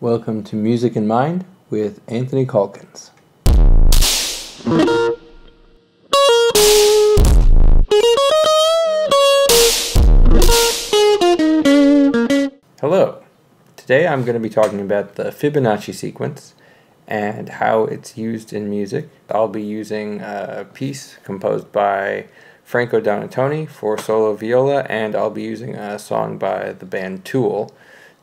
Welcome to Music in Mind with Anthony Caulkins. Hello. Today I'm going to be talking about the Fibonacci sequence and how it's used in music. I'll be using a piece composed by Franco Donatoni for solo viola, and I'll be using a song by the band Tool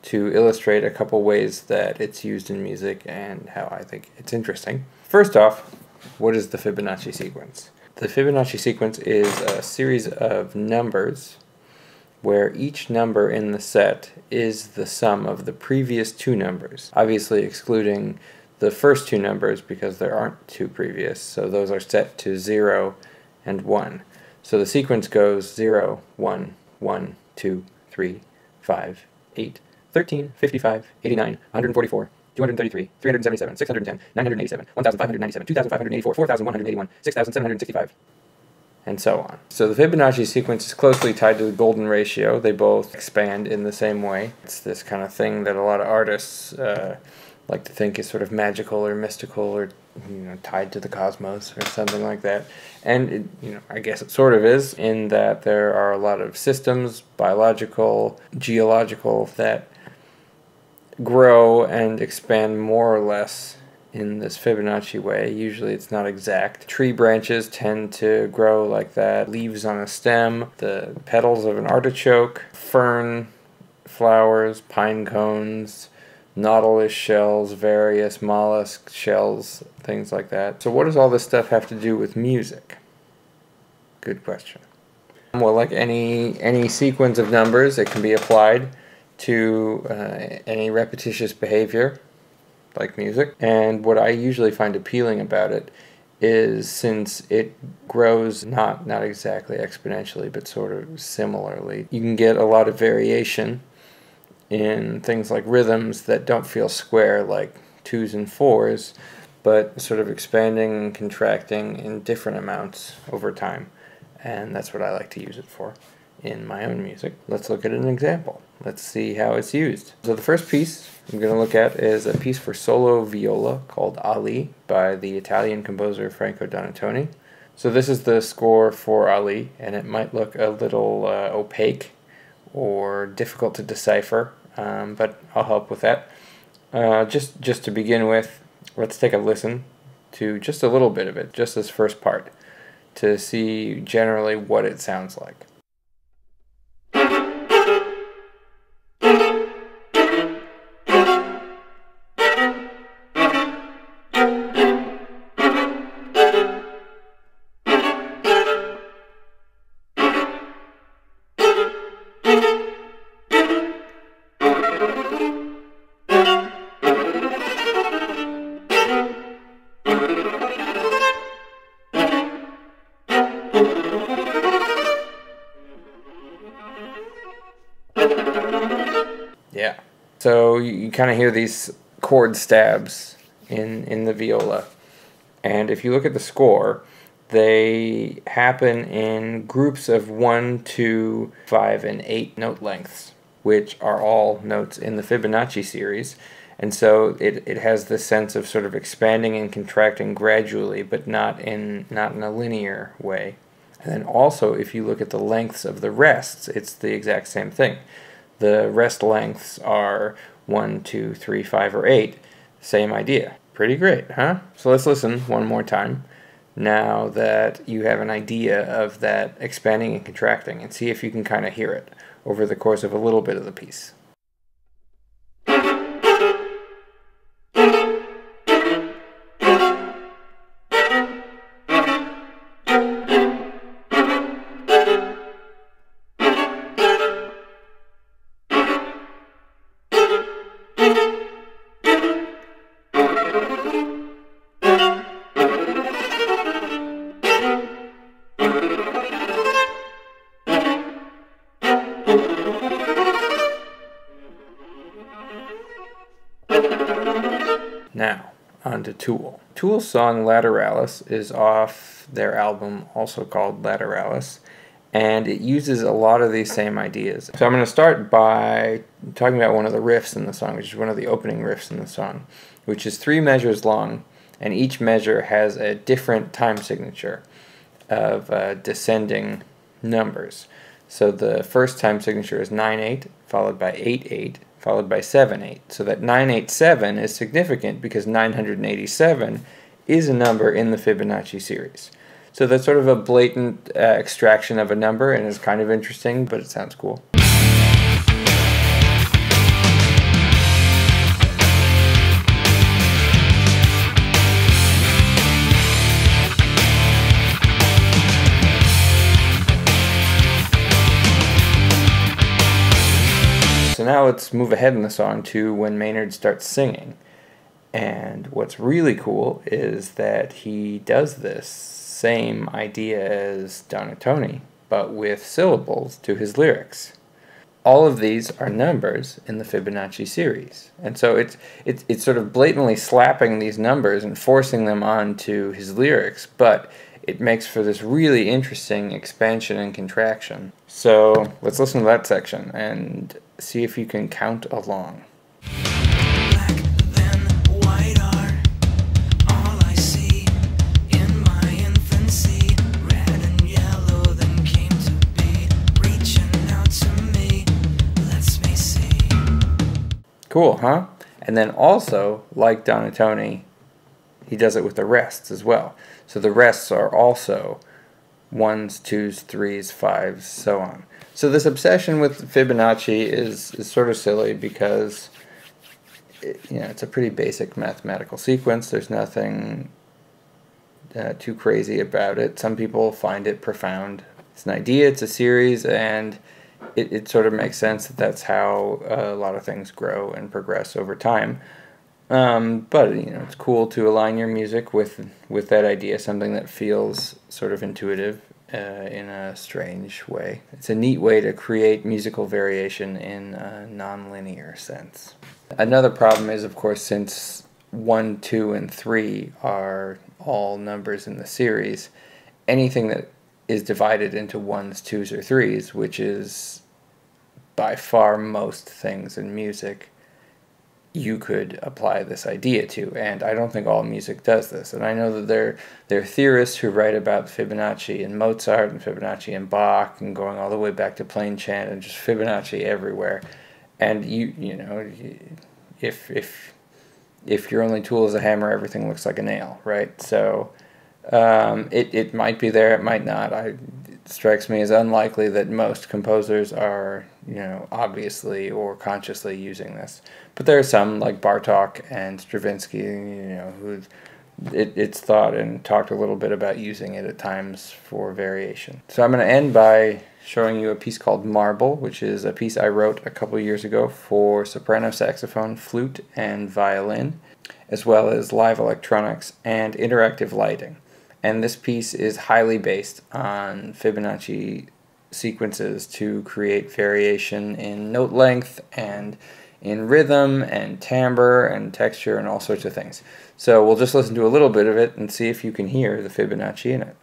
to illustrate a couple ways that it's used in music and how I think it's interesting. First off, what is the Fibonacci sequence? The Fibonacci sequence is a series of numbers where each number in the set is the sum of the previous two numbers, obviously excluding the first two numbers because there aren't two previous, so those are set to 0 and 1. So the sequence goes 0, 1, 1, 2, 3, 5, 8, 13, 55, 89, 144, 233, 377, 610, 987, 1597, 2584, 4181, 6765, and so on. So the Fibonacci sequence is closely tied to the golden ratio. They both expand in the same way. It's this kind of thing that a lot of artists like to think is sort of magical or mystical or tied to the cosmos or something like that. And I guess it sort of is, in that there are a lot of systems, biological, geological, that grow and expand more or less in this Fibonacci way. Usually it's not exact. Tree branches tend to grow like that. Leaves on a stem, the petals of an artichoke, fern flowers, pine cones, nautilus shells, various mollusk shells, things like that. So what does all this stuff have to do with music? Good question. Well, like any sequence of numbers, it can be applied to any repetitious behavior, like music. And what I usually find appealing about it is, since it grows not exactly exponentially, but sort of similarly, you can get a lot of variation in things like rhythms that don't feel square, like 2s and 4s, but sort of expanding and contracting in different amounts over time. And that's what I like to use it for in my own music. Let's look at an example. Let's see how it's used. So the first piece I'm going to look at is a piece for solo viola called Ali by the Italian composer Franco Donatoni. So this is the score for Ali, and it might look a little opaque or difficult to decipher, but I'll help with that. Just to begin with, let's take a listen to just a little bit of it, just this first part, to see generally what it sounds like. Yeah, so you kind of hear these chord stabs in the viola, and if you look at the score, they happen in groups of 1, 2, 5, and 8 note lengths, which are all notes in the Fibonacci series, and so it has this sense of sort of expanding and contracting gradually, but not in a linear way. And then also, if you look at the lengths of the rests, it's the exact same thing. The rest lengths are 1, 2, 3, 5, or 8. Same idea. Pretty great, huh? So let's listen one more time, now that you have an idea of that expanding and contracting, and see if you can kind of hear it over the course of a little bit of the piece. Now, on to Tool. Tool's song Lateralis is off their album, also called Lateralis, and it uses a lot of these same ideas. So I'm going to start by talking about one of the riffs in the song, which is one of the opening riffs in the song, which is 3 measures long, and each measure has a different time signature of descending numbers. So the first time signature is 9/8, followed by 8/8, followed by 7/8. So that 987 is significant because 987 is a number in the Fibonacci series. So that's sort of a blatant extraction of a number, and it's kind of interesting, but it sounds cool. So now let's move ahead in the song to when Maynard starts singing. And what's really cool is that he does this same idea as Donatoni, but with syllables to his lyrics. All of these are numbers in the Fibonacci series. And so it's sort of blatantly slapping these numbers and forcing them onto his lyrics, but it makes for this really interesting expansion and contraction. So let's listen to that section and see if you can count along. Cool, huh? And then also, like Donatoni, he does it with the rests as well. So the rests are also 1s, 2s, 3s, 5s, so on. So this obsession with Fibonacci is sort of silly because it's a pretty basic mathematical sequence. There's nothing too crazy about it. Some people find it profound. It's an idea, it's a series, and it sort of makes sense that that's how a lot of things grow and progress over time. But it's cool to align your music with that idea, something that feels sort of intuitive in a strange way. It's a neat way to create musical variation in a non-linear sense. Another problem is, of course, since 1, 2, and 3 are all numbers in the series, anything that is divided into 1s, 2s, or 3s, which is by far most things in music, you could apply this idea to, and I don't think all music does this. And I know that there are theorists who write about Fibonacci and Mozart and Fibonacci and Bach and going all the way back to plain chant and just Fibonacci everywhere. And if your only tool is a hammer, everything looks like a nail, right? So it might be there, it might not. It strikes me as unlikely that most composers are, obviously or consciously using this. But there are some, like Bartók and Stravinsky, who it's thought and talked a little bit about using it at times for variation. So I'm going to end by showing you a piece called Marble, which is a piece I wrote a couple years ago for soprano saxophone, flute, and violin, as well as live electronics and interactive lighting. And this piece is highly based on Fibonacci sequences to create variation in note length and in rhythm and timbre and texture and all sorts of things. So we'll just listen to a little bit of it and see if you can hear the Fibonacci in it.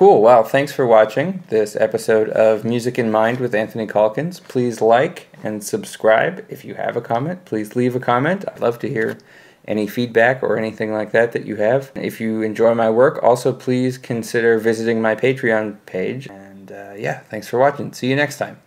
Cool. Well, thanks for watching this episode of Music in Mind with Anthony Caulkins. Please like and subscribe. If you have a comment, please leave a comment. I'd love to hear any feedback or anything like that you have. If you enjoy my work, also please consider visiting my Patreon page. And yeah, thanks for watching. See you next time.